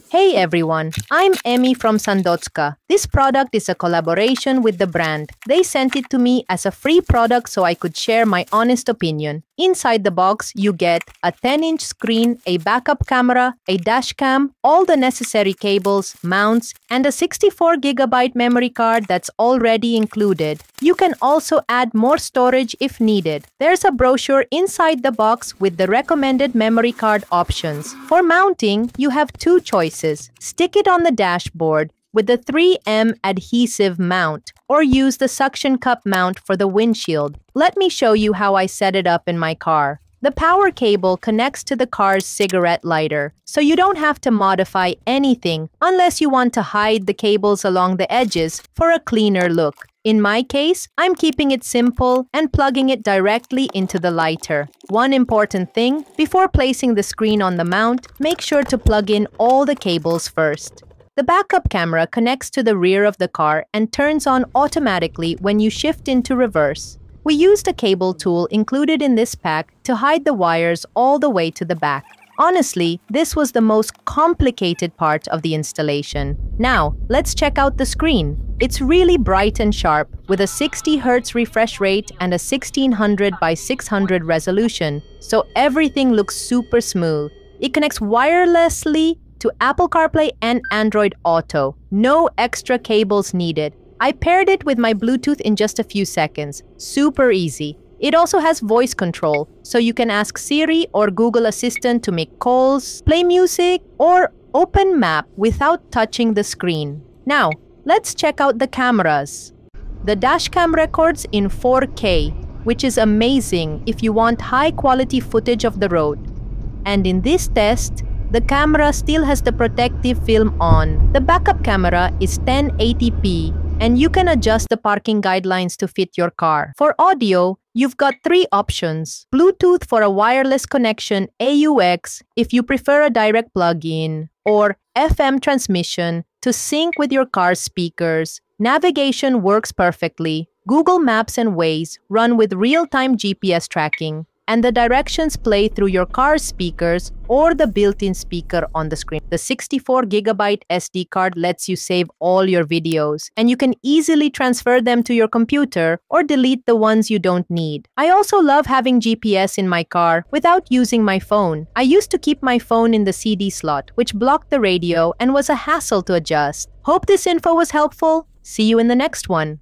Hey everyone, I'm Emmy from Sandoczka. This product is a collaboration with the brand. They sent it to me as a free product so I could share my honest opinion. Inside the box, you get a 10-inch screen, a backup camera, a dash cam, all the necessary cables, mounts, and a 64GB memory card that's already included. You can also add more storage if needed. There's a brochure inside the box with the recommended memory card options. For mounting, you have two choices. Stick it on the dashboard with the 3M adhesive mount, or use the suction cup mount for the windshield. Let me show you how I set it up in my car. The power cable connects to the car's cigarette lighter, so you don't have to modify anything unless you want to hide the cables along the edges for a cleaner look. In my case, I'm keeping it simple and plugging it directly into the lighter. One important thing, before placing the screen on the mount, make sure to plug in all the cables first. The backup camera connects to the rear of the car and turns on automatically when you shift into reverse. We used a cable tool included in this pack to hide the wires all the way to the back. Honestly, this was the most complicated part of the installation. Now, let's check out the screen. It's really bright and sharp, with a 60Hz refresh rate and a 1600 by 600 resolution, so everything looks super smooth. It connects wirelessly to Apple CarPlay and Android Auto. No extra cables needed. I paired it with my Bluetooth in just a few seconds. Super easy. It also has voice control, so you can ask Siri or Google Assistant to make calls, play music, or open map without touching the screen. Now, let's check out the cameras. The dashcam records in 4K, which is amazing if you want high-quality footage of the road. And in this test, the camera still has the protective film on. The backup camera is 1080p, and you can adjust the parking guidelines to fit your car. For audio, you've got three options. Bluetooth for a wireless connection, AUX if you prefer a direct plug-in, or FM transmission to sync with your car's speakers. Navigation works perfectly. Google Maps and Waze run with real-time GPS tracking, and the directions play through your car's speakers or the built-in speaker on the screen. The 64GB SD card lets you save all your videos, and you can easily transfer them to your computer or delete the ones you don't need. I also love having GPS in my car without using my phone. I used to keep my phone in the CD slot, which blocked the radio and was a hassle to adjust. Hope this info was helpful. See you in the next one.